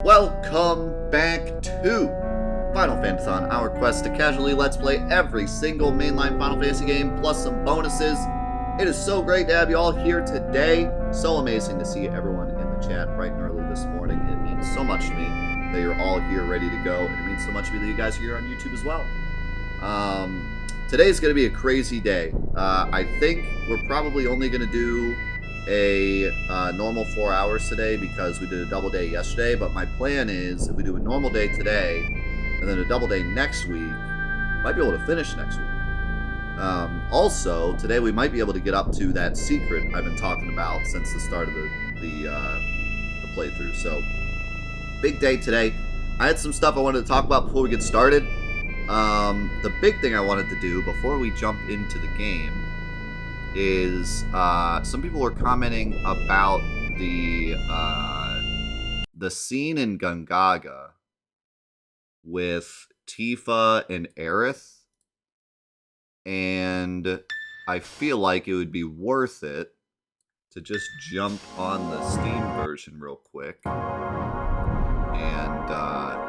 Welcome back to Final Fantathon, our quest to casually let's play every single mainline Final Fantasy game, plus some bonuses. It is so great to have you all here today. So amazing to see everyone in the chat bright and early this morning. It means so much to me that you're all here ready to go, and it means so much to me that you guys are here on YouTube as well. Today's going to be a crazy day. I think we're probably only going to do a normal 4 hours today because we did a double day yesterday, but my plan is if we do a normal day today and then a double day next week, might be able to finish next week. Also, today we might be able to get up to that secret I've been talking about since the start of the playthrough. So, big day today. I had some stuff I wanted to talk about before we get started. The big thing I wanted to do before we jump into the game is some people were commenting about the scene in Gongaga with Tifa and Aerith, and I feel like it would be worth it to just jump on the Steam version real quick and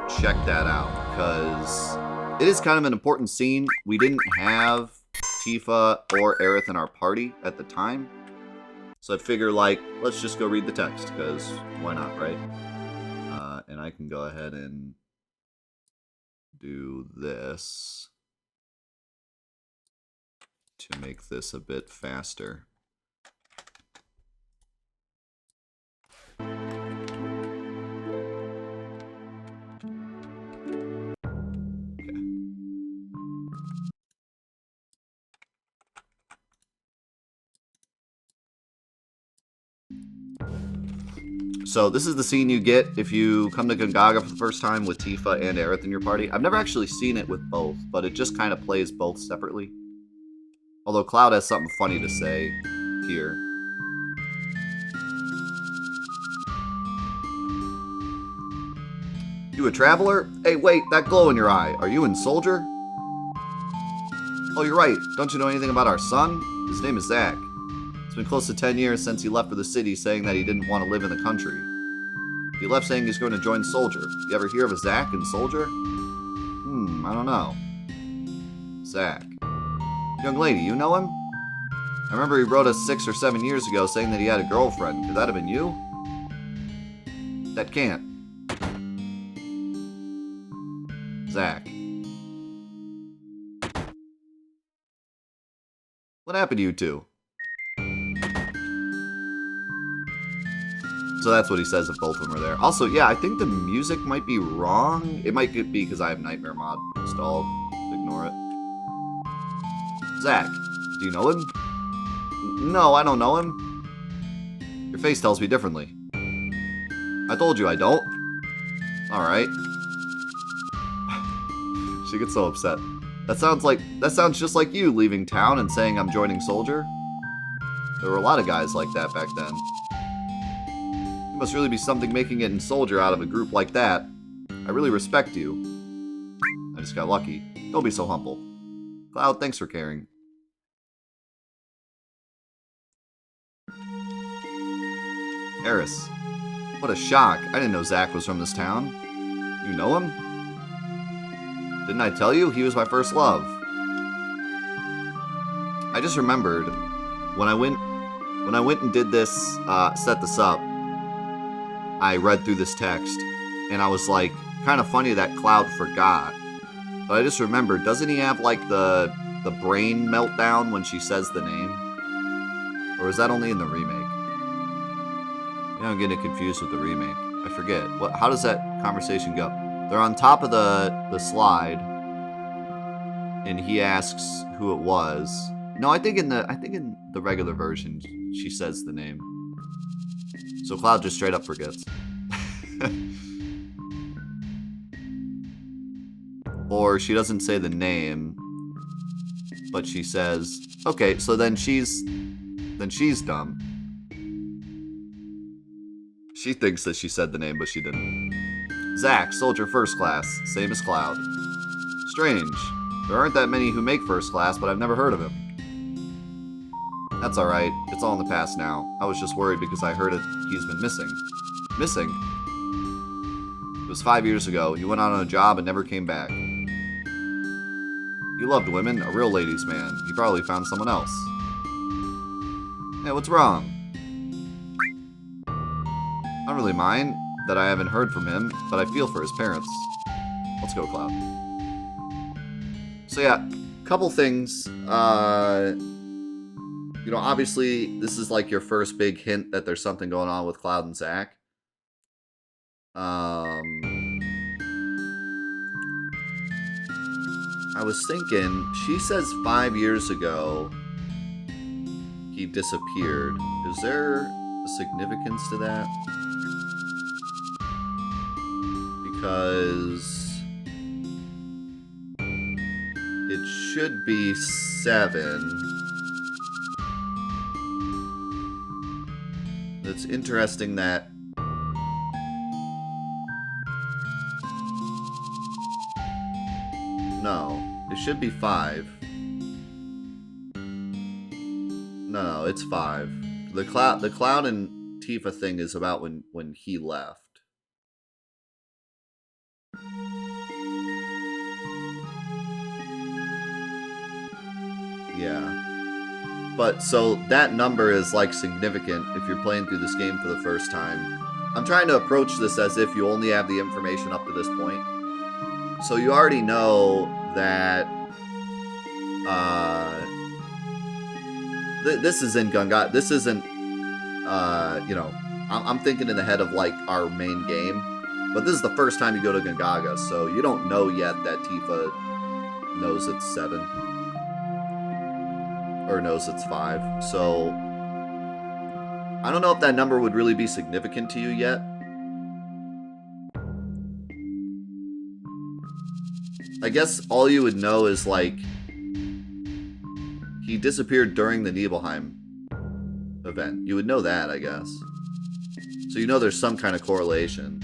check that out, because it is kind of an important scene. We didn't have Tifa or Aerith in our party at the time, so I figure, like, let's just go read the text, because why not, right? And I can go ahead and do this to make this a bit faster. So this is the scene you get if you come to Gongaga for the first time with Tifa and Aerith in your party. I've never actually seen it with both, but it just kind of plays both separately. Although Cloud has something funny to say here. You a traveler? Hey, wait, that glow in your eye. Are you in Soldier? Oh, you're right. Don't you know anything about our son? His name is Zack. It's been close to 10 years since he left for the city, saying that he didn't want to live in the country. He left saying he's going to join Soldier. You ever hear of a Zack and Soldier? I don't know. Zack. Young lady, you know him? I remember he wrote us 6 or 7 years ago saying that he had a girlfriend. Could that have been you? That can't. Zack. What happened to you two? So that's what he says if both of them are there. Also, yeah, I think the music might be wrong. It might be because I have Nightmare Mod installed. Ignore it. Zack, do you know him? No, I don't know him. Your face tells me differently. I told you I don't. Alright. She gets so upset. That sounds just like you leaving town and saying I'm joining Soldier. There were a lot of guys like that back then. Must really be something making it in Soldier out of a group like that. I really respect you. I just got lucky. Don't be so humble. Cloud, thanks for caring. Aerith. What a shock. I didn't know Zack was from this town. You know him? Didn't I tell you? He was my first love. I just remembered when I went and did this, set this up, I read through this text, and I was like, kind of funny that Cloud forgot. But I just remembered, doesn't he have, like, the brain meltdown when she says the name? Or is that only in the remake? Yeah, I'm getting confused with the remake. I forget. How does that conversation go? They're on top of the slide, and he asks who it was. No, I think in the regular version, she says the name. So Cloud just straight up forgets. Or she doesn't say the name, but she says, okay, so then she's dumb. She thinks that she said the name, but she didn't. Zack, Soldier First Class, same as Cloud. Strange. There aren't that many who make First Class, but I've never heard of him. That's alright. It's all in the past now. I was just worried because I heard he's been missing. Missing? was 5 years ago. You went on a job and never came back. You loved women, a real ladies' man. You probably found someone else. Hey, what's wrong? I don't really mind that I haven't heard from him, but I feel for his parents. Let's go, Cloud. So yeah, couple things. You know, obviously, this is like your first big hint that there's something going on with Cloud and Zack. I was thinking, she says 5 years ago he disappeared. Is there a significance to that? Because it should be 7. It's interesting that no, it should be 5. No, it's 5. The Cloud and Tifa thing is about when he left. Yeah. But, so, that number is, like, significant if you're playing through this game for the first time. I'm trying to approach this as if you only have the information up to this point. So you already know that, this is in Gongaga. This isn't, you know, I'm thinking in the head of, like, our main game. But this is the first time you go to Gongaga, so you don't know yet that Tifa knows it's 7. Or knows it's 5. So, I don't know if that number would really be significant to you yet. I guess all you would know is, like, he disappeared during the Nibelheim event. You would know that, I guess. So you know there's some kind of correlation.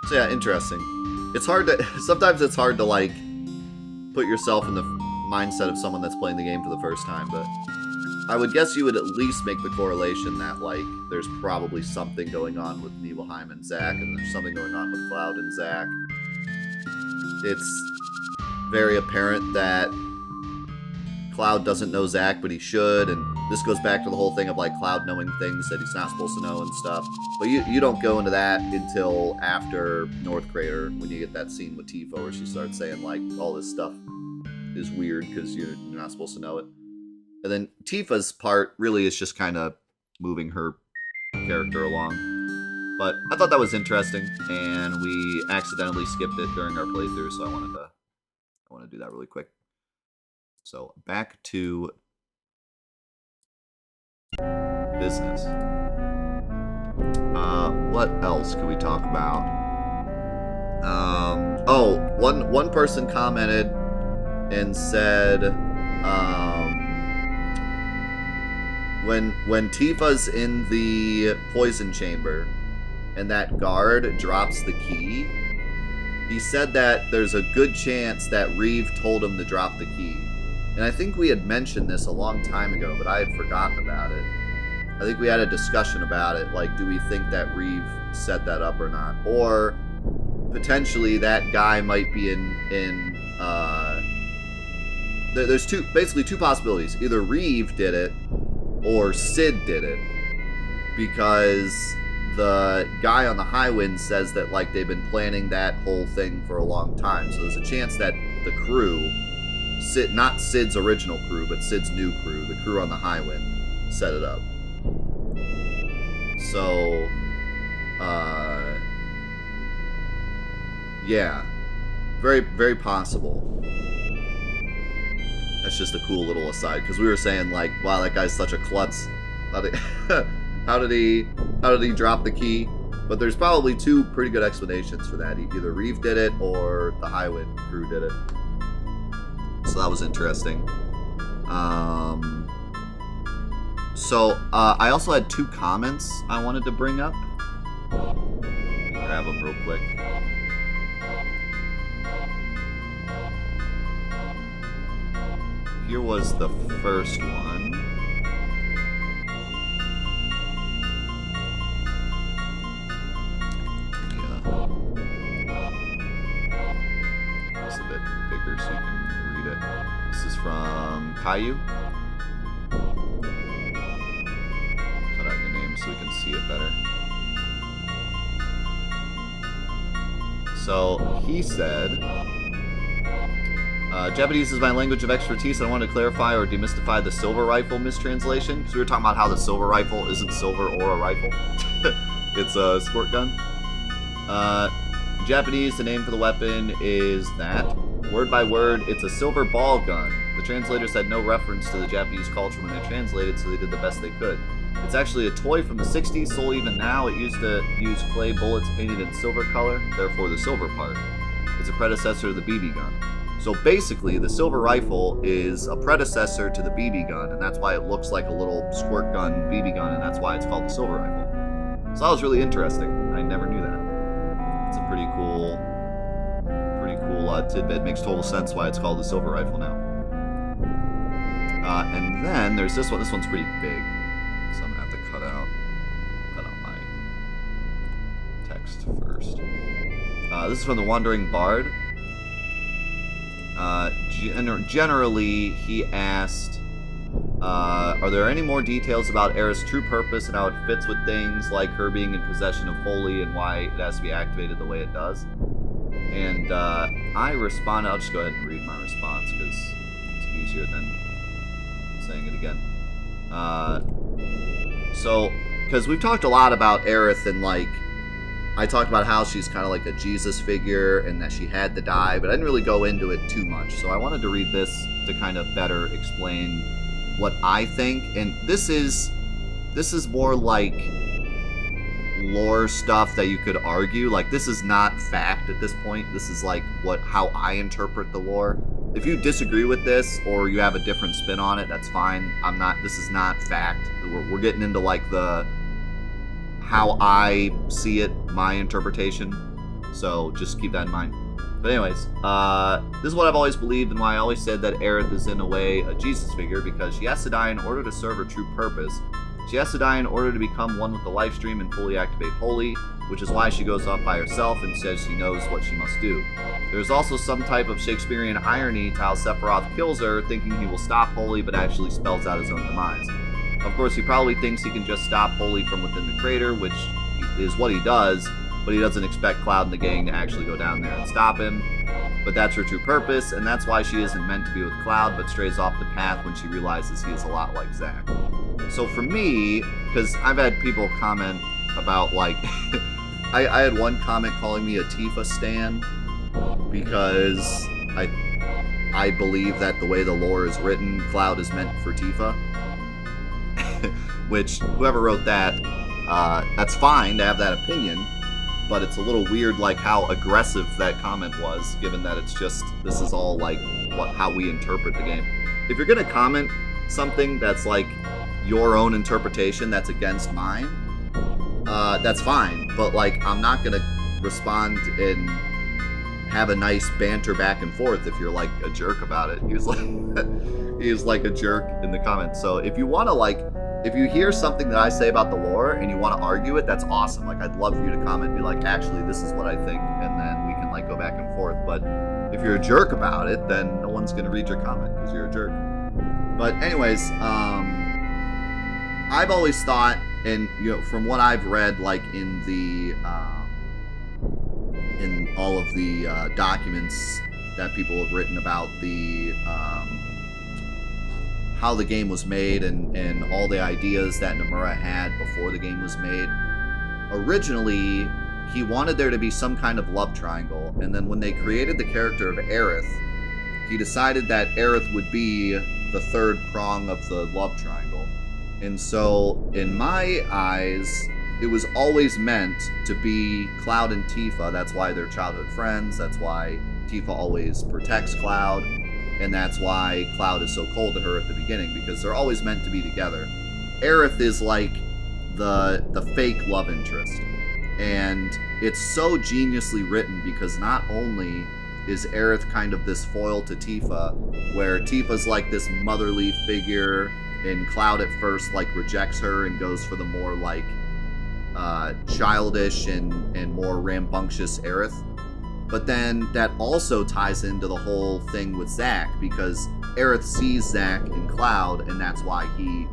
So yeah, interesting. It's hard to... Sometimes it's hard to, like, put yourself in the mindset of someone that's playing the game for the first time, but I would guess you would at least make the correlation that, like, there's probably something going on with Nibelheim and Zack, and there's something going on with Cloud and Zack. It's very apparent that Cloud doesn't know Zack, but he should, and this goes back to the whole thing of, like, Cloud knowing things that he's not supposed to know and stuff. But you don't go into that until after North Crater, when you get that scene with Tifa where she starts saying, like, all this stuff is weird because you're not supposed to know it. And then Tifa's part really is just kind of moving her character along. But I thought that was interesting, and we accidentally skipped it during our playthrough, so I want to do that really quick. So back to business. What else can we talk about? One person commented and said, when Tifa's in the poison chamber and that guard drops the key, he said that there's a good chance that Reeve told him to drop the key. And I think we had mentioned this a long time ago, but I had forgotten about it. I think we had a discussion about it, like, do we think that Reeve set that up or not? Or potentially that guy might be there's basically two possibilities. Either Reeve did it, or Sid did it. Because the guy on the Highwind says that, like, they've been planning that whole thing for a long time. So there's a chance that the crew, not Sid's original crew, but Sid's new crew, the crew on the Highwind, set it up. So, yeah. Very, very possible. That's just a cool little aside, because we were saying, like, wow, that guy's such a klutz. How did he drop the key? But there's probably two pretty good explanations for that. Either Reeve did it, or the Highwind crew did it. So that was interesting. I also had 2 comments I wanted to bring up. Grab them real quick. here was the first one. Yeah. It's a bit bigger so you can read it. This is from Caillou. Cut out your name so we can see it better. So he said, Japanese is my language of expertise, and I wanted to clarify or demystify the silver rifle mistranslation, because we were talking about how the silver rifle isn't silver or a rifle. It's a squirt gun. In Japanese, the name for the weapon is that. Word by word, it's a silver ball gun. The translators had no reference to the Japanese culture when they translated, so they did the best they could. It's actually a toy from the 60s, sold even now. It used to use clay bullets painted in silver color, therefore the silver part. It's a predecessor to the BB gun. So basically, the silver rifle is a predecessor to the BB gun, and that's why it looks like a little squirt gun BB gun, and that's why it's called the silver rifle. So that was really interesting. I never knew that. It's a pretty cool tidbit. Makes total sense why it's called the silver rifle now. And then there's this one. This one's pretty big, so I'm gonna have to cut out my text first. This is from the Wandering Bard. Generally, he asked, are there any more details about Aerith's true purpose and how it fits with things like her being in possession of Holy and why it has to be activated the way it does? And I responded, I'll just go ahead and read my response because it's easier than saying it again. Because we've talked a lot about Aerith and I talked about how she's kind of like a Jesus figure and that she had to die, but I didn't really go into it too much. So I wanted to read this to kind of better explain what I think. And this is more like lore stuff that you could argue. Like, this is not fact at this point. This is like how I interpret the lore. If you disagree with this or you have a different spin on it, that's fine. This is not fact. We're getting into like how I see it, my interpretation. So just keep that in mind. But anyways, this is what I've always believed and why I always said that Aerith is in a way a Jesus figure, because she has to die in order to serve her true purpose. She has to die in order to become one with the life stream and fully activate Holy, which is why she goes off by herself and says she knows what she must do. There's also some type of Shakespearean irony to how Sephiroth kills her, thinking he will stop Holy, but actually spells out his own demise. Of course, he probably thinks he can just stop Holy from within the crater, which is what he does, but he doesn't expect Cloud and the gang to actually go down there and stop him. But that's her true purpose, and that's why she isn't meant to be with Cloud, but strays off the path when she realizes he is a lot like Zack. So for me, because I've had people comment about, I had one comment calling me a Tifa stan, because I believe that the way the lore is written, Cloud is meant for Tifa. Which, whoever wrote that, that's fine to have that opinion, but it's a little weird, how aggressive that comment was, given that it's just, this is all, how we interpret the game. If you're gonna comment something that's, your own interpretation that's against mine, that's fine, but, I'm not gonna respond and have a nice banter back and forth if you're, a jerk about it. He was a jerk in the comments. So if you wanna, if you hear something that I say about the lore and you want to argue it, that's awesome. I'd love for you to comment and be like, actually, this is what I think, and then we can, go back and forth. But if you're a jerk about it, then no one's going to read your comment because you're a jerk. But anyways, I've always thought, and, from what I've read, in the, in all of the documents that people have written about the, how the game was made and all the ideas that Nomura had before the game was made. Originally, he wanted there to be some kind of love triangle, and then when they created the character of Aerith, he decided that Aerith would be the third prong of the love triangle. And so, in my eyes, it was always meant to be Cloud and Tifa. That's why they're childhood friends. That's why Tifa always protects Cloud. And that's why Cloud is so cold to her at the beginning, because they're always meant to be together. Aerith is the fake love interest. And it's so geniusly written because not only is Aerith kind of this foil to Tifa, where Tifa's like this motherly figure, and Cloud at first like rejects her and goes for the more like childish and more rambunctious Aerith. But then that also ties into the whole thing with Zack, because Aerith sees Zack in Cloud, and that's why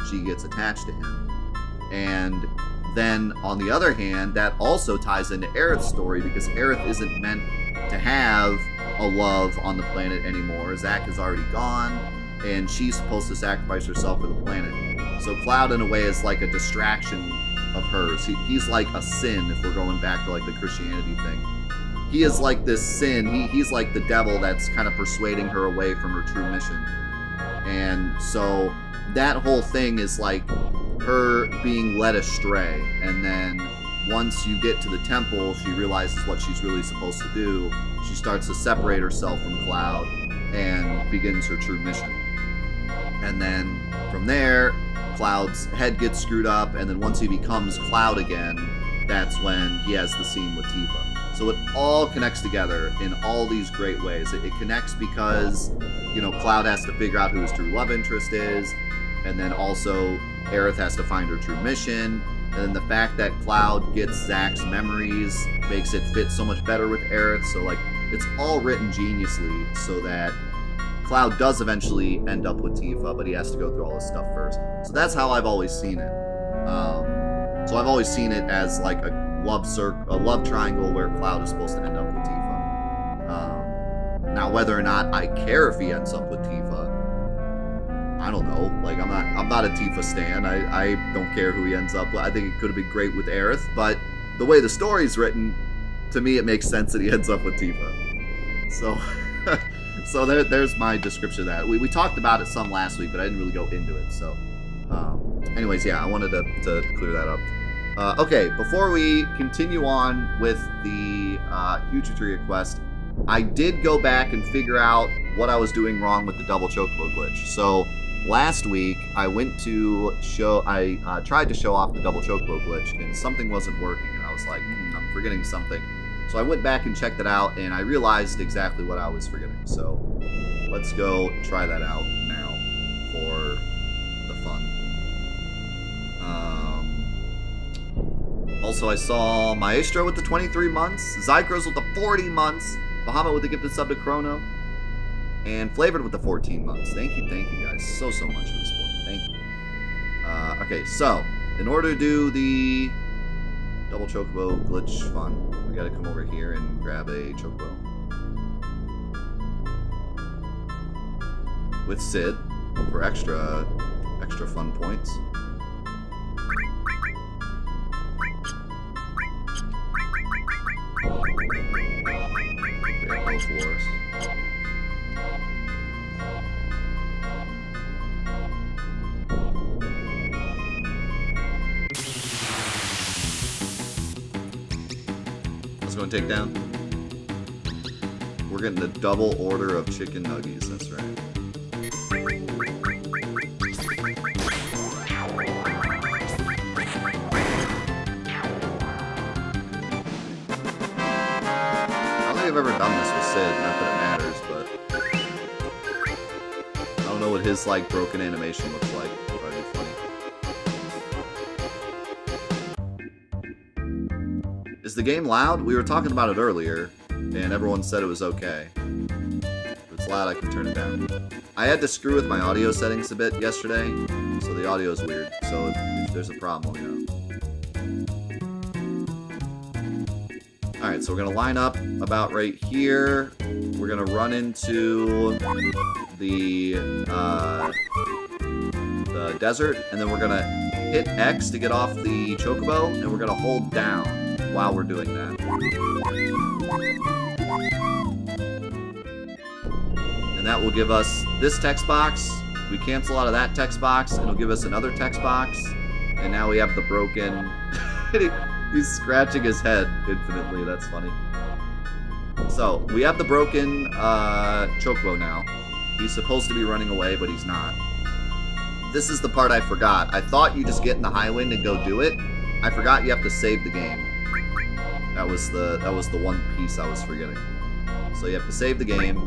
she gets attached to him. And then, on the other hand, that also ties into Aerith's story, because Aerith isn't meant to have a love on the planet anymore. Zack is already gone, and she's supposed to sacrifice herself for the planet. So Cloud, in a way, is like a distraction of hers. He's like a sin, if we're going back to like the Christianity thing. He is like this sin. He's like the devil that's kind of persuading her away from her true mission. And so that whole thing is like her being led astray. And then once you get to the temple, she realizes what she's really supposed to do. She starts to separate herself from Cloud and begins her true mission. And then from there, Cloud's head gets screwed up. And then once he becomes Cloud again, that's when he has the scene with Tifa. So it all connects together in all these great ways. It connects because, you know, Cloud has to figure out who his true love interest is, and then also Aerith has to find her true mission, and then the fact that Cloud gets Zack's memories makes it fit so much better with Aerith. So, like, it's all written geniusly so that Cloud does eventually end up with Tifa, but he has to go through all this stuff first. So that's how I've always seen it. So I've always seen it as like a love triangle where Cloud is supposed to end up with Tifa. Now, whether or not I care if he ends up with Tifa, I don't know. Like, I'm not a Tifa stan. I don't care who he ends up with. I think it could have been great with Aerith, but the way the story's written, to me, it makes sense that he ends up with Tifa. So, so there's my description of that. We talked about it some last week, but I didn't really go into it. So, anyways, yeah, I wanted to clear that up. Okay, before we continue on with the Huge quest, I did go back and figure out what I was doing wrong with the double chocobo glitch. So last week, I tried to show off the double chocobo glitch, and something wasn't working, and I was like, I'm forgetting something. So I went back and checked it out, and I realized exactly what I was forgetting. So let's go try that out now for the fun. Also, I saw Maestro with the 23 months, Zycros with the 40 months, Bahamut with the gifted sub to Chrono, and Flavored with the 14 months. Thank you guys so much for the support. Thank you. Okay, so, in order to do the double chocobo glitch fun, we gotta come over here and grab a chocobo. With Sid, for extra fun points. Floors. Let's go and take down. We're getting a double order of chicken nuggies, that's right. I've ever done this with Sid, not that it matters, but I don't know what his like broken animation looks like. It'll probably be funny. Is the game loud? We were talking about it earlier, and everyone said it was okay. If it's loud, I can turn it down. I had to screw with my audio settings a bit yesterday, so the audio is weird. So if there's a problem, let me know. Alright, so we're going to line up about right here. We're going to run into the desert, and then we're going to hit X to get off the chocobo, and we're going to hold down while we're doing that. And that will give us this text box. We cancel out of that text box, and it'll give us another text box. And now we have the broken... He's scratching his head infinitely. That's funny. So, we have the broken chocobo now. He's supposed to be running away, but he's not. This is the part I forgot. I thought you just get in the high wind and go do it. I forgot you have to save the game. That was the one piece I was forgetting. So you have to save the game.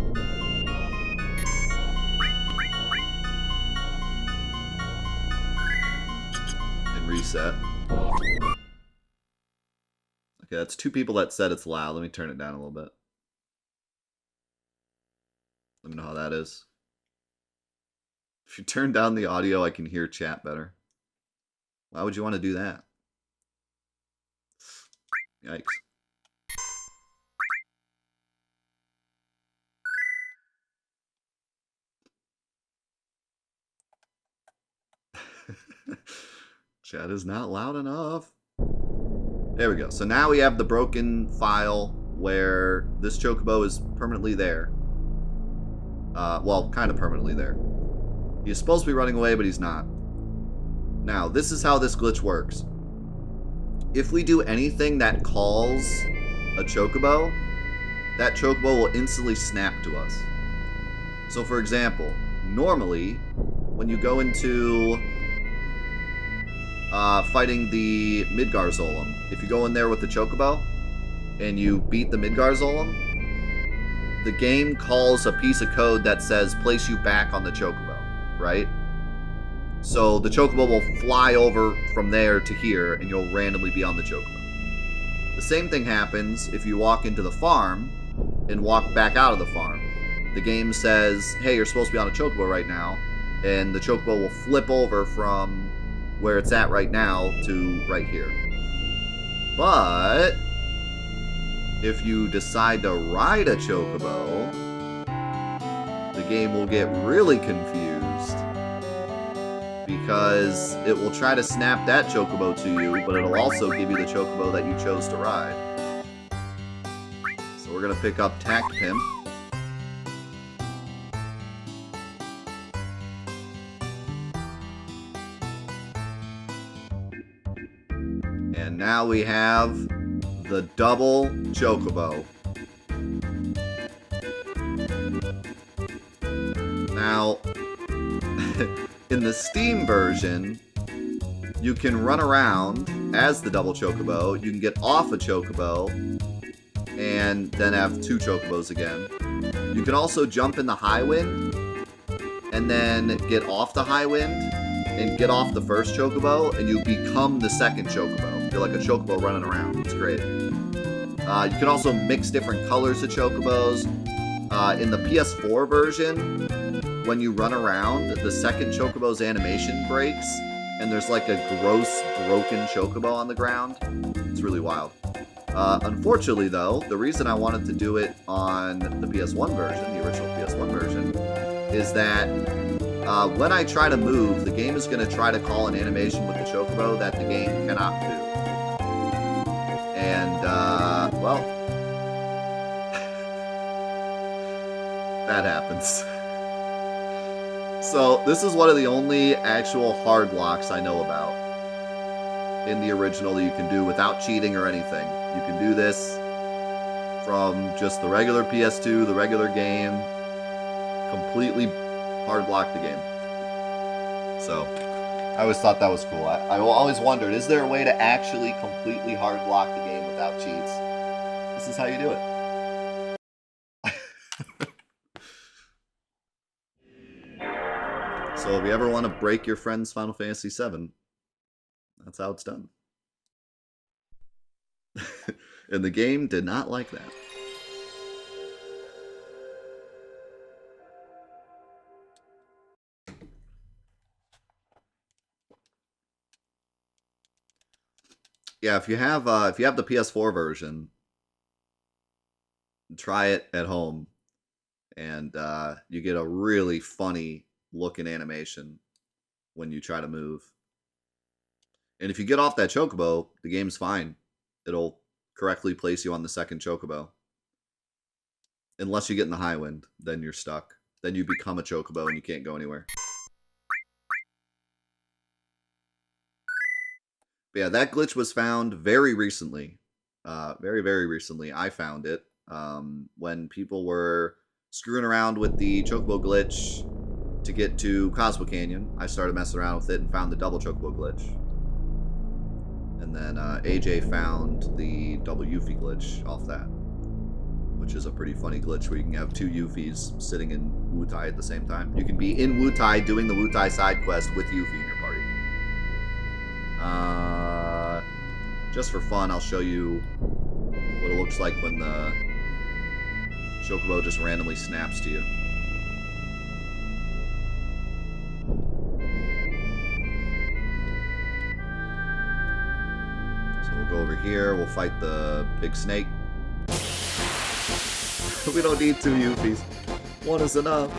reset. Okay, that's 2 people that said it's loud. Let me turn it down a little bit. Let me know how that is. If you turn down the audio, I can hear chat better. Why would you want to do that? Yikes. Chat is not loud enough. There we go. So now we have the broken file where this chocobo is permanently there. Well, kind of permanently there. He's supposed to be running away, but he's not. Now, this is how this glitch works. If we do anything that calls a chocobo, that chocobo will instantly snap to us. So, for example, normally, when you go into fighting the Midgarzolem, if you go in there with the chocobo and you beat the Midgarzolem, the game calls a piece of code that says place you back on the chocobo, right? So the chocobo will fly over from there to here and you'll randomly be on the chocobo. The same thing happens if you walk into the farm and walk back out of the farm. The game says, hey, you're supposed to be on a chocobo right now, and the chocobo will flip over from where it's at right now to right here. But if you decide to ride a chocobo, the game will get really confused because it will try to snap that chocobo to you, but it'll also give you the chocobo that you chose to ride. So we're going to pick up Tact Pimp. And now we have the double chocobo. Now, in the Steam version, you can run around as the double chocobo. You can get off a chocobo and then have 2 chocobos again. You can also jump in the high wind and then get off the high wind and get off the first chocobo, and you become the second chocobo. You're like a chocobo running around. It's great. You can also mix different colors of chocobos. In the PS4 version, when you run around, the second chocobo's animation breaks, and there's like a gross, broken chocobo on the ground. It's really wild. Unfortunately, though, the reason I wanted to do it on the PS1 version, the original PS1 version, is that when I try to move, the game is going to try to call an animation with the chocobo that the game cannot do. And, well, that happens. So, this is one of the only actual hard locks I know about in the original that you can do without cheating or anything. You can do this from just the regular PS2, the regular game, completely hard lock the game. So, I always thought that was cool. I always wondered, is there a way to actually completely hard lock the game without cheats? This is how you do it. So if you ever want to break your friend's Final Fantasy VII, that's how it's done. And the game did not like that. Yeah, if you have the PS4 version, try it at home, and you get a really funny looking animation when you try to move. And if you get off that chocobo, the game's fine. It'll correctly place you on the second chocobo. Unless you get in the high wind, then you're stuck. Then you become a chocobo and you can't go anywhere. But yeah, that glitch was found very recently. Very, very recently. I found it when people were screwing around with the chocobo glitch to get to Cosmo Canyon. I started messing around with it and found the double chocobo glitch. And then AJ found the double Yuffie glitch off that, which is a pretty funny glitch where you can have 2 Yuffies sitting in Wutai at the same time. You can be in Wutai doing the Wutai side quest with Yuffie in your party. Just for fun, I'll show you what it looks like when the chocobo just randomly snaps to you. So we'll go over here, we'll fight the big snake. We don't need 2 Yuppies. 1 is enough.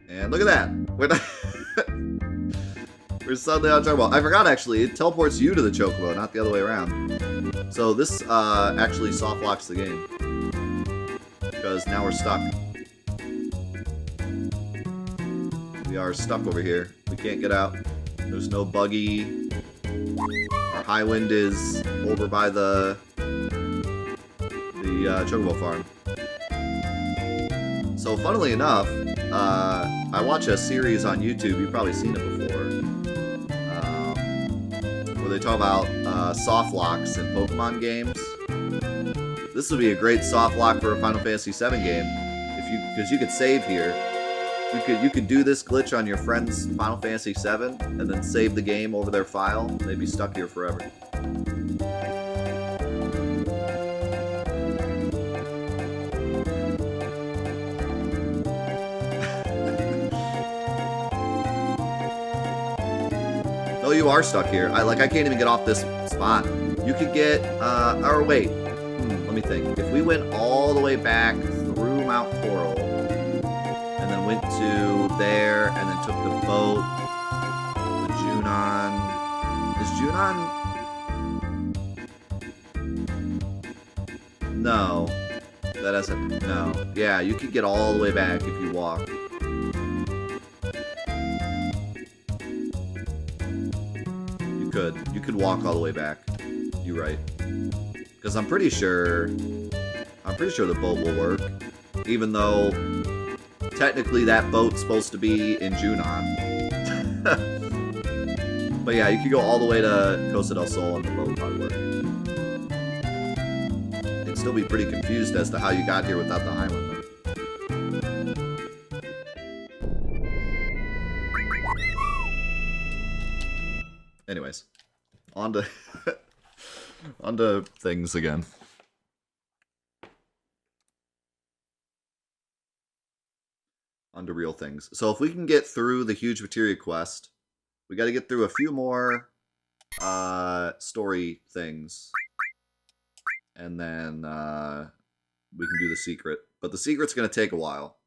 And look at that. We're suddenly on chocobo. I forgot, actually. It teleports you to the chocobo, not the other way around. So this actually soft locks the game. Because now we're stuck. We are stuck over here. We can't get out. There's no buggy. Our high wind is over by the chocobo farm. So funnily enough, I watch a series on YouTube, you've probably seen it before, where they talk about soft locks in Pokemon games. This would be a great soft lock for a Final Fantasy VII game, because you could save here. You could do this glitch on your friend's Final Fantasy VII, and then save the game over their file, and they'd be stuck here forever. Oh, you are stuck here. I can't even get off this spot. You could get, or wait. Let me think. If we went all the way back through Mount Coral, and then went to there, and then took the boat, the Junon. Is Junon? No. That doesn't, no. Yeah, you could get all the way back if you walk. You could walk all the way back. You're right. Because I'm pretty sure the boat will work. Even though technically that boat's supposed to be in Junon. But yeah, you could go all the way to Costa del Sol and the boat probably work. You'd still be pretty confused as to how you got here without the island, though. Anyways, on to things again. On to real things. So if we can get through the huge materia quest, we got to get through a few more story things, and then we can do the secret. But the secret's going to take a while,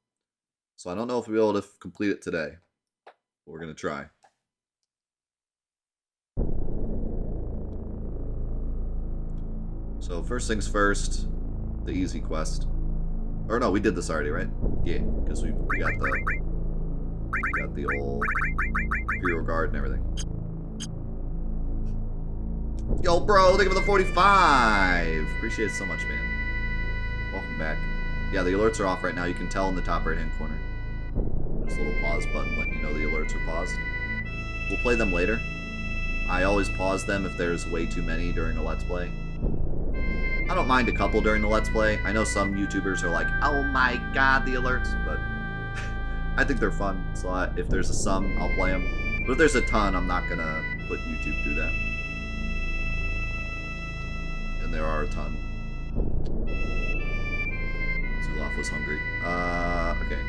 so I don't know if we'll be able to complete it today. But we're going to try. So first things first, the easy quest. Or no, we did this already, right? Yeah, because we got the old Imperial Guard and everything. Yo, bro, thank you for the 45! Appreciate it so much, man. Welcome back. Yeah, the alerts are off right now. You can tell in the top right-hand corner. There's a little pause button letting you know the alerts are paused. We'll play them later. I always pause them if there's way too many during a Let's Play. I don't mind a couple during the Let's Play. I know some YouTubers are like, oh my god, the alerts, but I think they're fun, so if there's a some, I'll play them. But if there's a ton, I'm not gonna put YouTube through that. And there are a ton. Zulaf was hungry. Okay.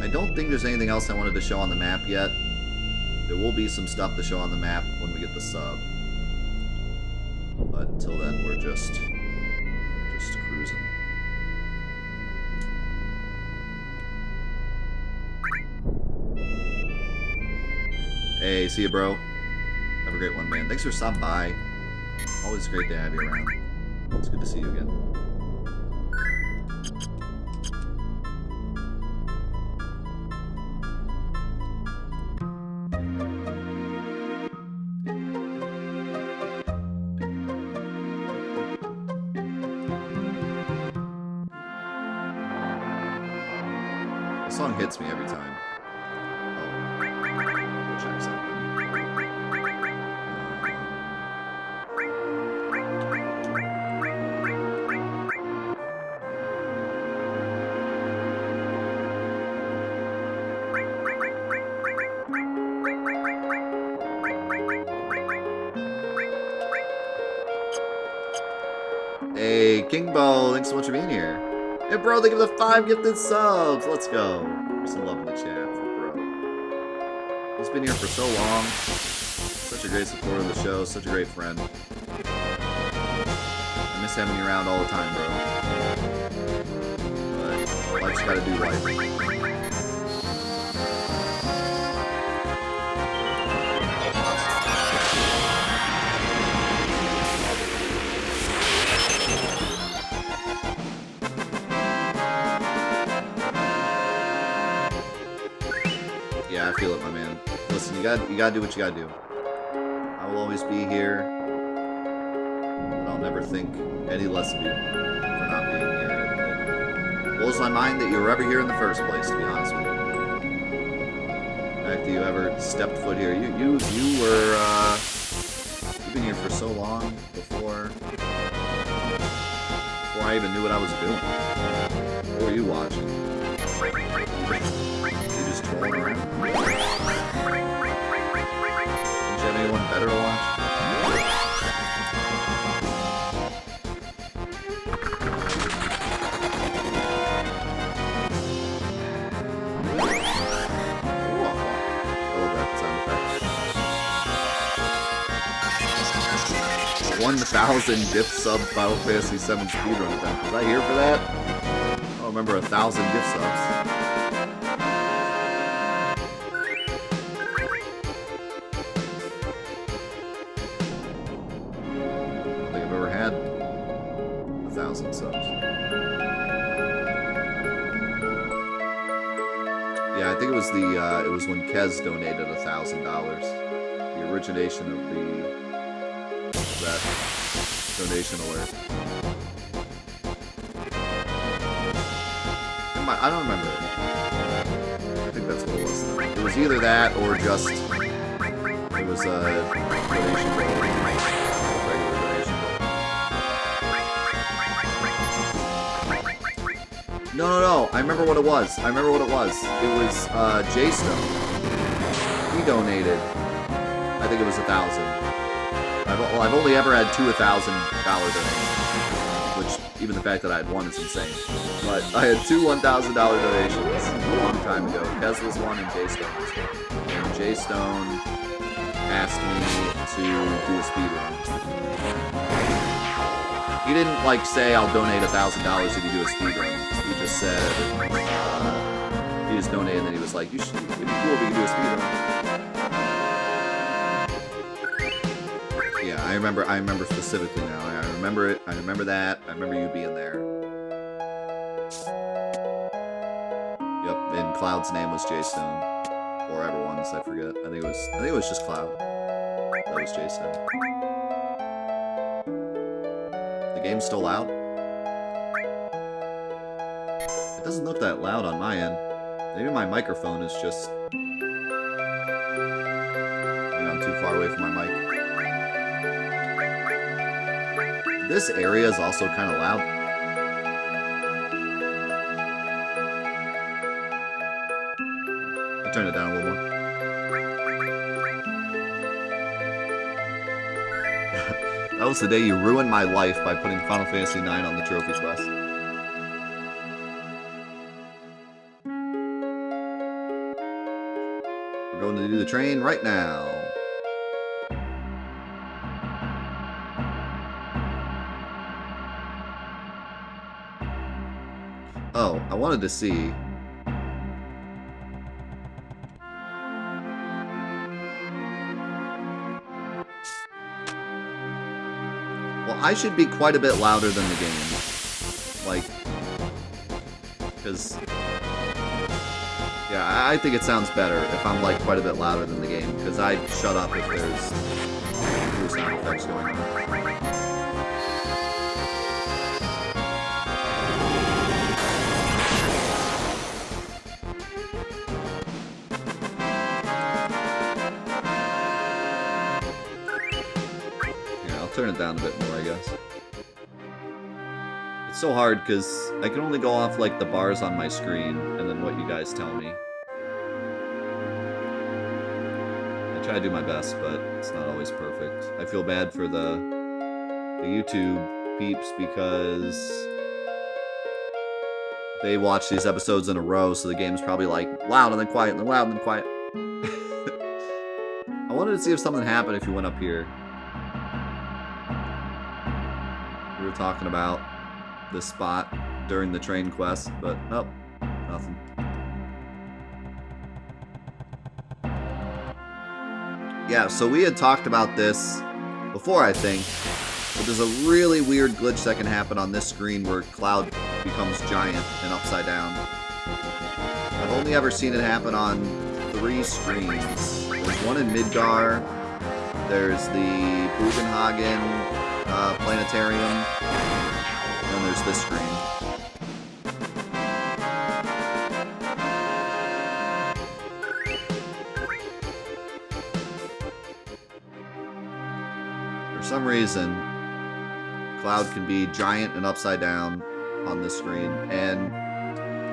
I don't think there's anything else I wanted to show on the map yet. There will be some stuff to show on the map when we we get the sub. But until then, we're just cruising. Hey, see you, bro. Have a great one, man. Thanks for stopping by. Always great to have you around. It's good to see you again. This song hits me every time. Oh, we'll check something. Hey, Kingbo, thanks so much for being here. Hey, bro, thank you for the 5 gifted subs. Let's go. There's some love in the chat for bro. He's been here for so long. Such a great supporter of the show. Such a great friend. I miss having you around all the time, bro. But life's gotta do life. Yeah, I feel it, my man. Listen, you gotta do what you gotta do. I will always be here, but I'll never think any less of you for not being here. It blows my mind that you were ever here in the first place, to be honest with you. The fact that you ever stepped foot here, you were you've been here for so long before I even knew what I was doing. What were you watching? You just trolling around? Did you have anyone better to watch? Oh, that sound effect. 1,000 gift sub Final Fantasy VII speedrun event. Was I here for that? I don't remember 1,000 gift subs. Subs. Yeah, I think it was it was when Kez donated $1,000. The origination of that donation alert. I don't remember. I think that's what it was. It was either that or just it was a donation goal. No. I remember what it was. It was J-Stone. He donated. I think it was 1,000. I've only ever had 2 $1,000 donations, which even the fact that I had one is insane. But I had 2 $1,000 donations a long time ago. Kez was one and J-Stone was one. And J-Stone asked me to do a speedrun. He didn't like say I'll donate $1,000 if you do a speedrun. He just said he just donated, and then he was like, it'd be cool if you could do a speedrun. Yeah, I remember specifically now. I remember it. I remember that. I remember you being there. Yep, and Cloud's name was J-Stone. Or everyone's, I forget. I think it was just Cloud. That was J-Stone. The game's still loud? It doesn't look that loud on my end. Maybe my microphone is just... Maybe I'm too far away from my mic. This area is also kind of loud. I'll turn it down a little more. That was the day you ruined my life by putting Final Fantasy IX on the trophy quest. We're going to do the train right now. wanted to see. Well, I should be quite a bit louder than the game. Like, because, yeah, I think it sounds better if I'm, like, quite a bit louder than the game, because I shut up if there's cool sound effects going on. Turn it down a bit more, I guess. It's so hard because I can only go off like the bars on my screen and then what you guys tell me. I try to do my best, but it's not always perfect. I feel bad for the YouTube peeps because they watch these episodes in a row, so the game's probably like loud and then quiet and then loud and then quiet. I wanted to see if something happened if you went up here. We were talking about this spot during the train quest, but nope, nothing. Yeah, so we had talked about this before, I think, but there's a really weird glitch that can happen on this screen where Cloud becomes giant and upside down. I've only ever seen it happen on 3 screens. There's one in Midgar, there's the Bugenhagen planetarium, and then there's this screen. For some reason, Cloud can be giant and upside down on this screen, and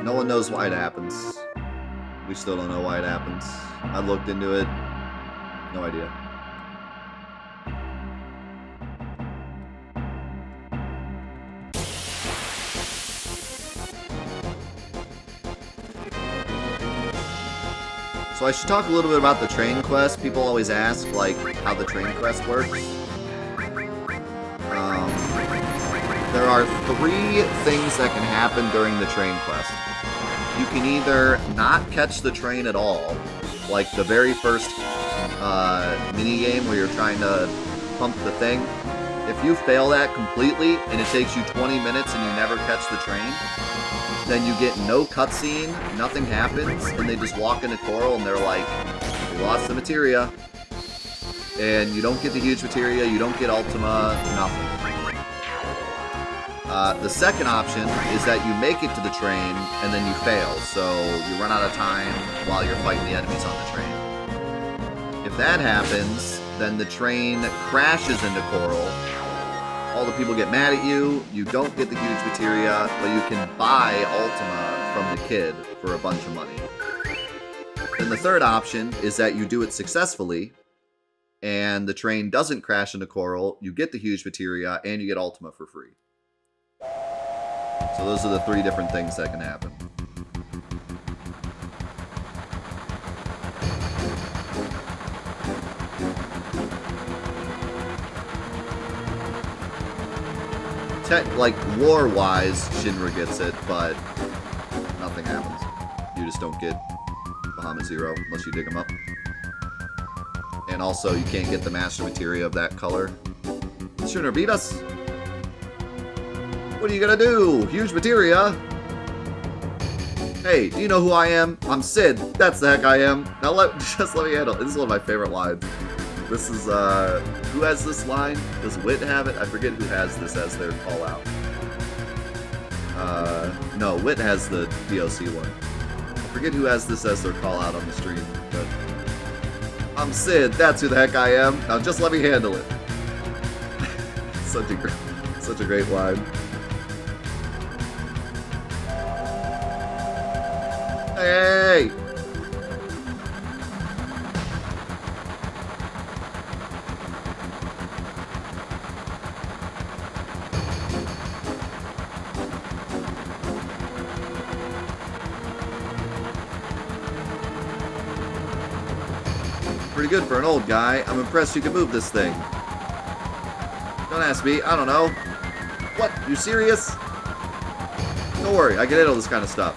no one knows why it happens. We still don't know why it happens. I looked into it, no idea. So I should talk a little bit about the train quest. People always ask, like, how the train quest works. There are 3 things that can happen during the train quest. You can either not catch the train at all, like the very first mini-game where you're trying to pump the thing. If you fail that completely, and it takes you 20 minutes and you never catch the train, then you get no cutscene, nothing happens, and they just walk into Coral and they're like, we lost the materia. And you don't get the huge materia, you don't get Ultima, nothing. The second option is that you make it to the train and then you fail, so you run out of time while you're fighting the enemies on the train. If that happens, then the train crashes into Coral. All the people get mad at you, you don't get the huge materia, but you can buy Ultima from the kid for a bunch of money. Then the third option is that you do it successfully, and the train doesn't crash into Coral, you get the huge materia, and you get Ultima for free. So those are the 3 different things that can happen. Like, lore-wise, Shinra gets it, but nothing happens. You just don't get Bahamut Zero unless you dig them up. And also, you can't get the Master Materia of that color. Shinra beat us! What are you gonna do? Huge Materia? Hey, do you know who I am? I'm Sid. That's the heck I am. Now just let me handle it. This is one of my favorite lines. This is, who has this line? Does Wit have it? I forget who has this as their call out. No, Wit has the DLC one. I forget who has this as their call out on the stream, but I'm Sid, that's who the heck I am. Now just let me handle it. Such a great line. Hey! Pretty good for an old guy. I'm impressed you can move this thing. Don't ask me. I don't know. What? You serious? Don't worry, I can handle this kind of stuff.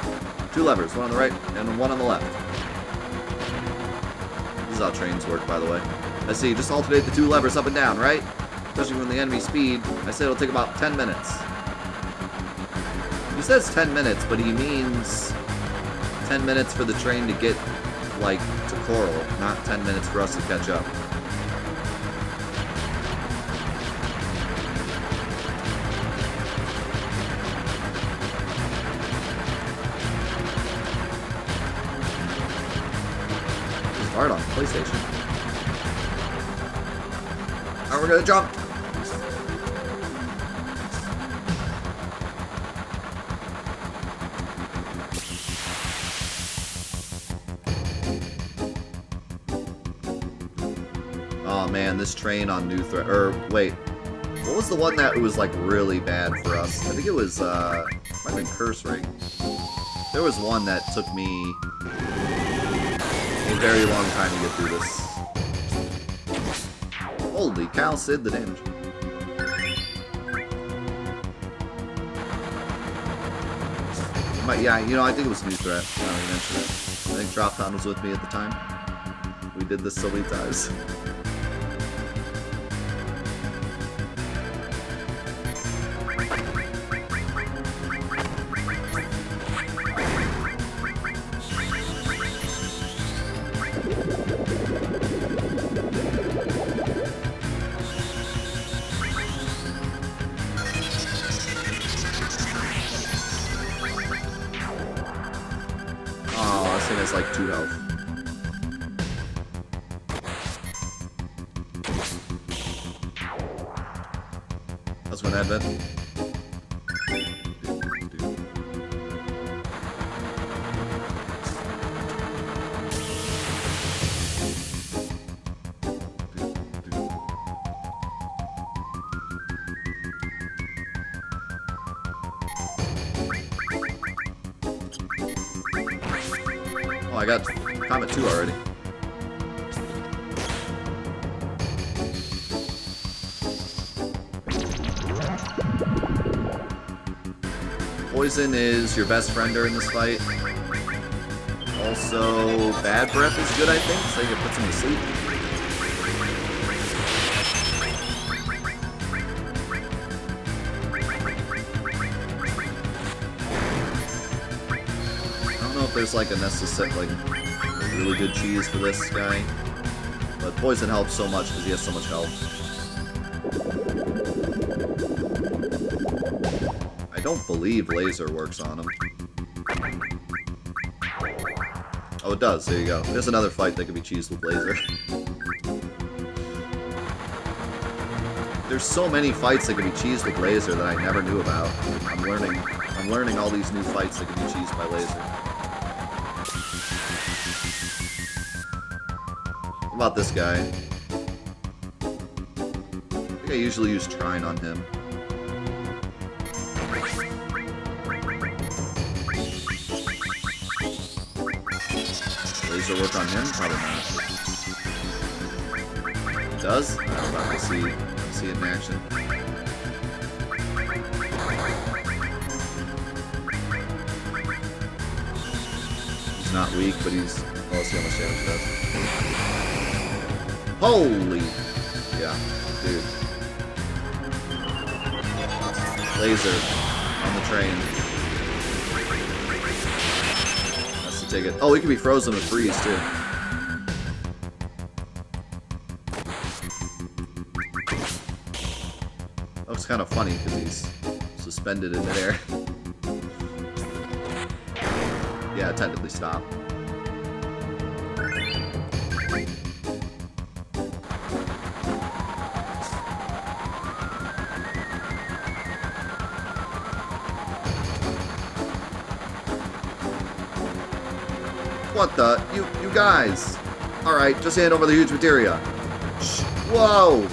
2 levers, one on the right and one on the left. This is how trains work, by the way. I see, just alternate the 2 levers up and down, right? Especially when the enemy speed. I said it'll take about 10 minutes. He says 10 minutes, but he means 10 minutes for the train to get, like, to Coral, not 10 minutes for us to catch up. It's hard on PlayStation. Now we're gonna jump! Oh man, this train on New Threat. Wait. What was the one that was like really bad for us? I think it was, might have been Curse Ring. There was one that took me a very long time to get through this. Holy cow, Sid, the damage. Yeah, you know, I think it was New Threat. Now you mentioned it. I think Dropdown was with me at the time. We did this so many times. This thing has like 2 health. That's one advent. Oh, I got Comet 2 already. Poison is your best friender in this fight. Also, Bad Breath is good, I think, so you can put him to sleep. There's like a necessary, like really good cheese for this guy, but poison helps so much because he has so much health. I don't believe laser works on him. Oh, it does. There you go. There's another fight that can be cheesed with laser. There's so many fights that can be cheesed with laser that I never knew about. I'm learning all these new fights that can be cheesed by laser. What about this guy? I think I usually use Trine on him. Laser work on him? Probably not. It does? I'm about to see it in action. He's not weak, but he's... Oh, let's see how much damage he does. Holy! Yeah, dude. Laser on the train. That's the ticket. Oh, he can be frozen with freeze, too. That looks kind of funny because he's suspended in midair. Yeah, technically stop. What the? You guys! Alright, just hand over the huge materia. Shh. Whoa!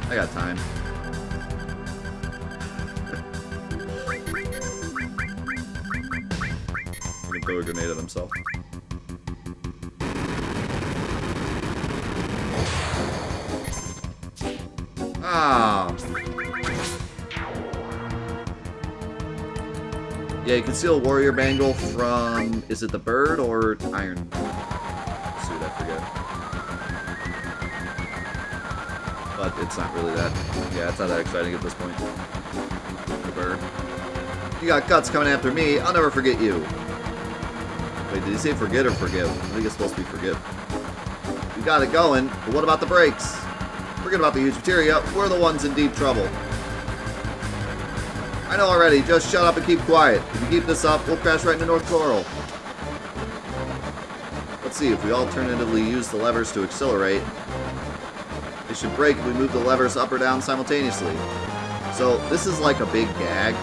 I got time. He can throw a grenade at himself. Ah. Yeah, you can steal a warrior bangle from, is it the bird or iron? Suit, I forget. But it's not really that, yeah, it's not that exciting at this point. The bird. You got guts coming after me, I'll never forget you. Wait, did he say forget or forgive? I think it's supposed to be forgive. You got it going, but what about the brakes? Forget about the huge materia, we're the ones in deep trouble. I know already, just shut up and keep quiet. If you keep this up, we'll crash right into North Coral. Let's see, if we alternatively use the levers to accelerate, they should brake if we move the levers up or down simultaneously. So, this is like a big gag.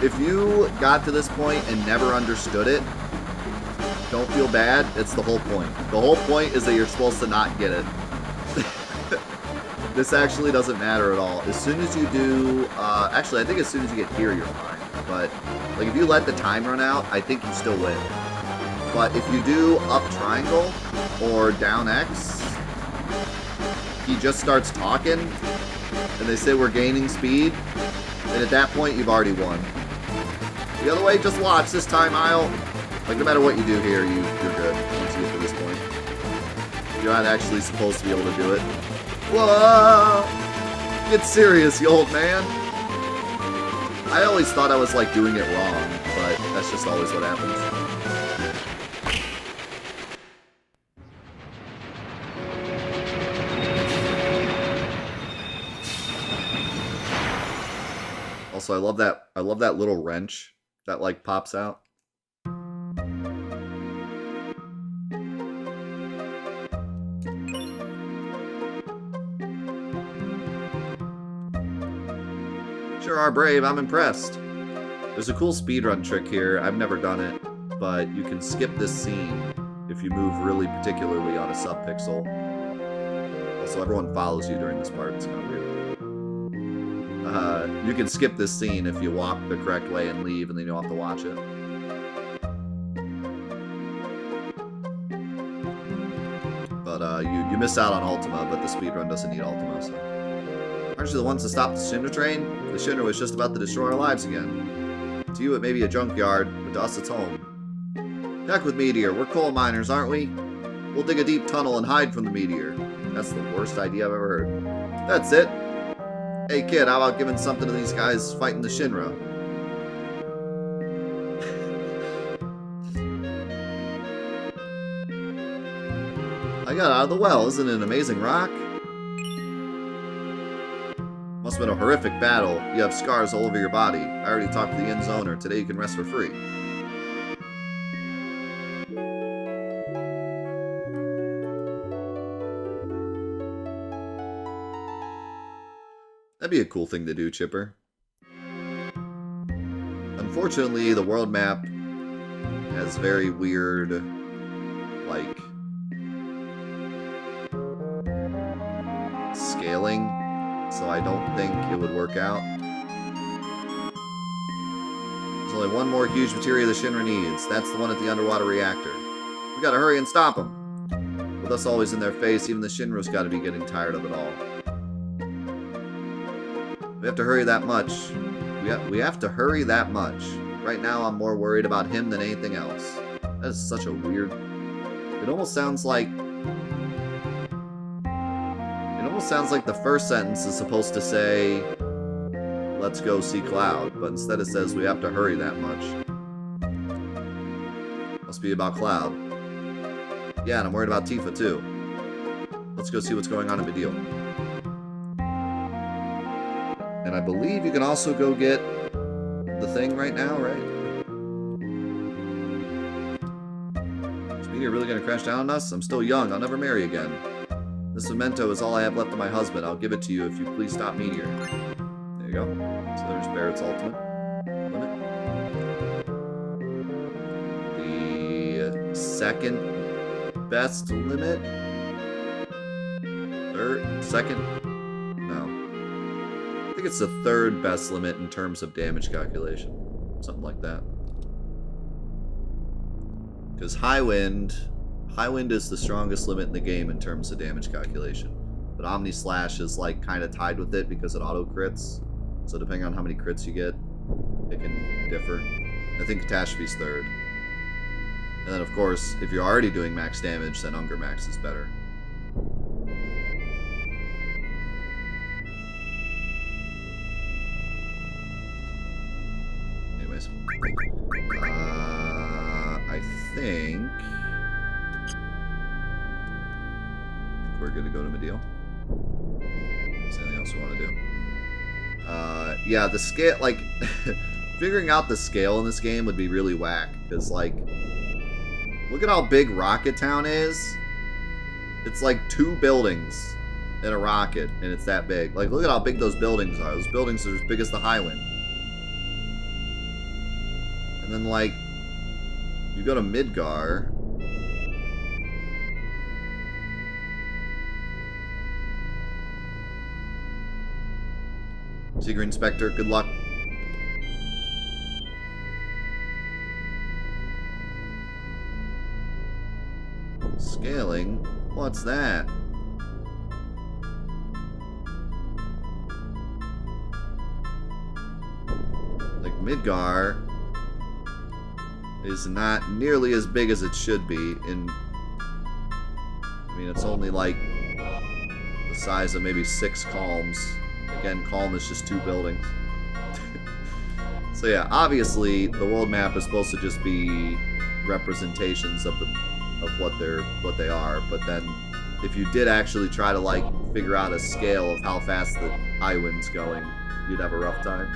If you got to this point and never understood it, don't feel bad, it's the whole point. The whole point is that you're supposed to not get it. This actually doesn't matter at all. As soon as you do, actually, I think as soon as you get here, you're fine. But, like, if you let the time run out, I think you still win. But if you do up triangle or down X, he just starts talking, and they say we're gaining speed, and at that point, you've already won. The other way, just watch. This time, like, no matter what you do here, you're good once you get to this point. You're not actually supposed to be able to do it. Whoa! Get serious, you old man. I always thought I was, like, doing it wrong, but that's just always what happens. Also, I love that little wrench that, like, pops out. Sure are brave, I'm impressed. There's a cool speedrun trick here, I've never done it, but you can skip this scene if you move really particularly on a subpixel. Also, everyone follows you during this part, it's kind of weird. You can skip this scene if you walk the correct way and leave, and then you don't have to watch it. But you miss out on Ultima, but the speedrun doesn't need Ultima, so. Aren't you the ones to stop the Shinra train? The Shinra was just about to destroy our lives again. To you it may be a junkyard, but to us it's home. Heck with Meteor, we're coal miners, aren't we? We'll dig a deep tunnel and hide from the meteor. That's the worst idea I've ever heard. That's it. Hey kid, how about giving something to these guys fighting the Shinra? I got out of the well, isn't it an amazing rock? Must have been a horrific battle. You have scars all over your body. I already talked to the inn's owner. Today you can rest for free. That'd be a cool thing to do, Chipper. Unfortunately, the world map has very weird, like, scaling. So I don't think it would work out. There's only one more huge materia the Shinra needs. That's the one at the underwater reactor. We gotta hurry and stop them. With us always in their face, even the Shinra's gotta be getting tired of it all. We have to hurry that much. We have to hurry that much. Right now I'm more worried about him than anything else. That is such a weird... It almost sounds like the first sentence is supposed to say, let's go see Cloud, but instead it says we have to hurry that much. Must be about Cloud. Yeah, and I'm worried about Tifa too. Let's go see what's going on in Medio. And I believe you can also go get the thing right now, right? Is Meteor really gonna crash down on us? I'm still young, I'll never marry again. This memento is all I have left of my husband. I'll give it to you if you please stop Meteor. There you go. So there's Barrett's ultimate limit. The second best limit. Second think it's the third best limit in terms of damage calculation. Something like that. Because High Wind is the strongest limit in the game in terms of damage calculation. But Omni Slash is like kind of tied with it because it auto crits. So depending on how many crits you get, it can differ. I think Catastrophe's third. And then of course, if you're already doing max damage, then Unger Max is better. Anyways. I think we're good to go to Medeal. Is there anything else we want to do? Yeah, the scale, like, figuring out the scale in this game would be really whack, because, like, look at how big Rocket Town is. It's like 2 buildings in a rocket, and it's that big. Like, look at how big those buildings are. Those buildings are as big as the Highwind. And then, like, you go to Midgar. Secret Inspector, good luck. Scaling? What's that? Like, Midgar is not nearly as big as it should be. I mean, it's only like the size of maybe 6 Calms. Again, Calm is just 2 buildings. So yeah, obviously the world map is supposed to just be representations of what they are. But then, if you did actually try to like figure out a scale of how fast the Highwind's going, you'd have a rough time.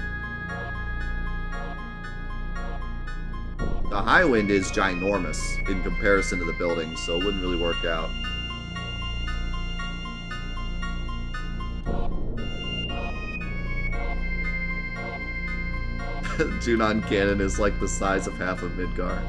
The Highwind is ginormous in comparison to the buildings, so it wouldn't really work out. Junon Cannon is like the size of half of Midgar.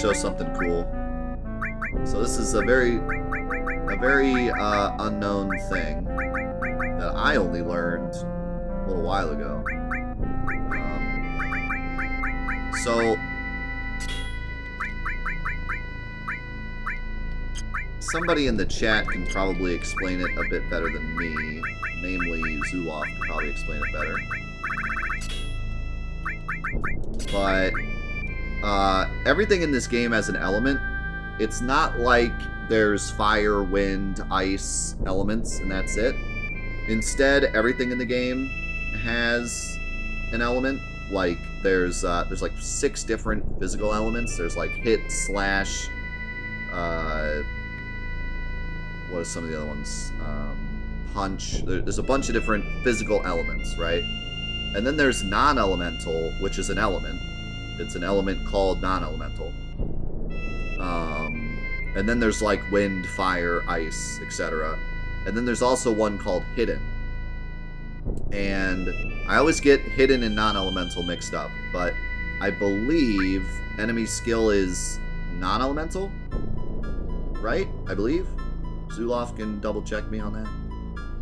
Show something cool. So this is a very unknown thing that I only learned a little while ago. So somebody in the chat can probably explain it a bit better than me. Namely, Zuloff can probably explain it better. But everything in this game has an element. It's not like there's fire, wind, ice elements, and that's it. Instead, everything in the game has an element. Like, there's like 6 different physical elements. There's like hit, slash, what are some of the other ones? Punch. There's a bunch of different physical elements, right? And then there's non-elemental, which is an element. It's an element called non-elemental. And then there's like wind, fire, ice, etc. And then there's also one called hidden. And I always get hidden and non-elemental mixed up, but I believe enemy skill is non-elemental, right? I believe. Zuloff can double check me on that.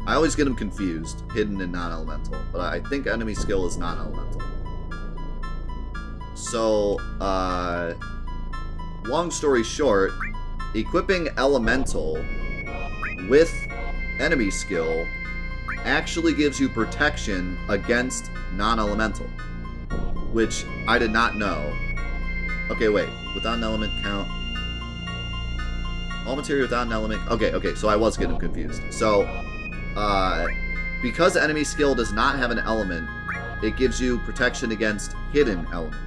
I always get them confused, hidden and non-elemental, but I think enemy skill is non-elemental. So, long story short, equipping elemental with enemy skill actually gives you protection against non-elemental, which I did not know. Okay, wait, without an element count. All material without an element. Okay, so I was getting confused. So, because enemy skill does not have an element, it gives you protection against hidden elements.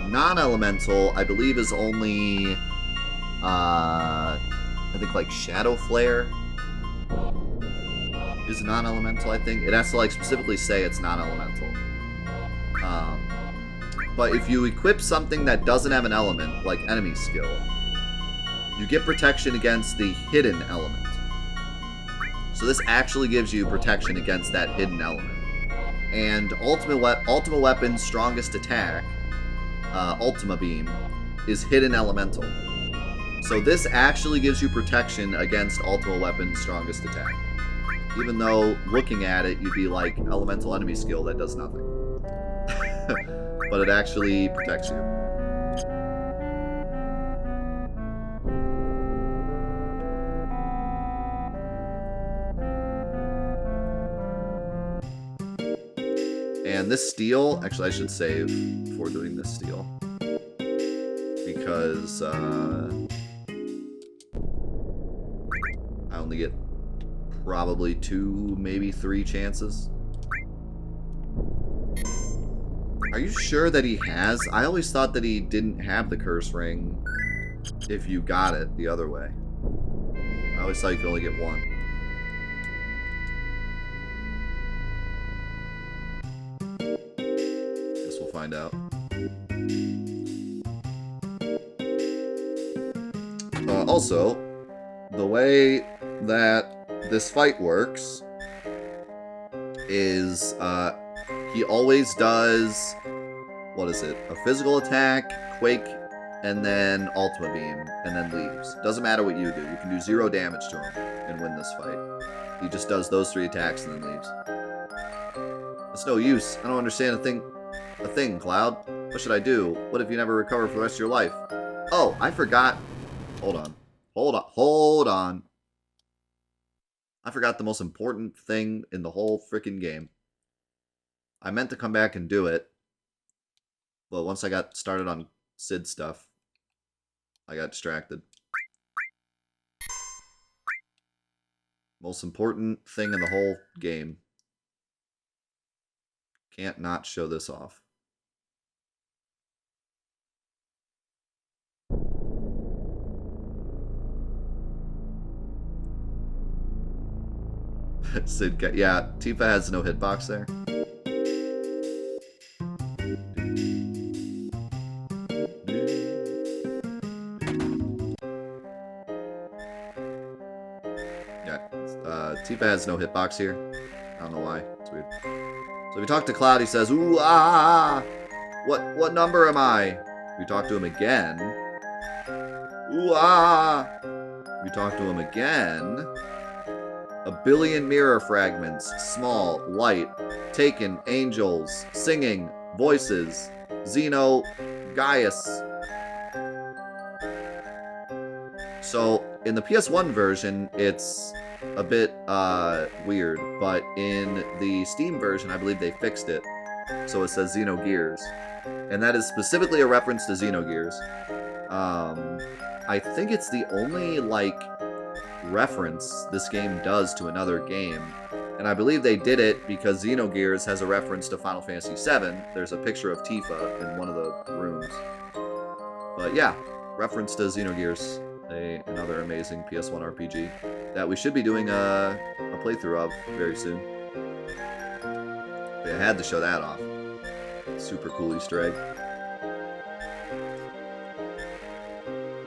Non-elemental, I believe, is only, I think, like, Shadow Flare. is non-elemental, I think. It has to, like, specifically say it's non-elemental. But if you equip something that doesn't have an element, like enemy skill, you get protection against the hidden element. So this actually gives you protection against that hidden element. And Ultimate Weapon's strongest attack, Ultima Beam, is hidden elemental. So this actually gives you protection against Ultima Weapon's strongest attack. Even though, looking at it, you'd be like, elemental enemy skill, that does nothing. But it actually protects you. And this steal, actually I should save before doing this steal. Because, I only get probably 2, maybe 3 chances. Are you sure that he has? I always thought that he didn't have the curse ring if you got it the other way. I always thought you could only get 1. Guess we'll find out. Also, the way that this fight works is, he always does, what is it, a physical attack, quake, and then Ultima Beam, and then leaves. Doesn't matter what you do. You can do 0 damage to him and win this fight. He just does those 3 attacks and then leaves. It's no use. I don't understand a thing, Cloud. What should I do? What if you never recover for the rest of your life? Oh, I forgot. Hold on. I forgot the most important thing in the whole freaking game. I meant to come back and do it, but once I got started on Sid stuff, I got distracted. Most important thing in the whole game. Can't not show this off. Sid, yeah, Tifa has no hitbox there. Tifa has no hitbox here. I don't know why. It's weird. So if you talk to Cloud, he says, ooh, ah, what number am I? If you talk to him again, ooh, ah. If you talk to him again, 1 billion mirror fragments, small, light, taken, angels, singing, voices, Xeno, Gaius. So in the PS1 version, it's a bit weird, but in the Steam version, I believe they fixed it. So it says Xenogears. And that is specifically a reference to Xenogears. I think it's the only, like, reference this game does to another game. And I believe they did it because Xenogears has a reference to Final Fantasy VII. There's a picture of Tifa in one of the rooms. But yeah, reference to Xenogears. Another amazing PS1 RPG that we should be doing a playthrough of very soon. But I had to show that off. Super cool Easter egg.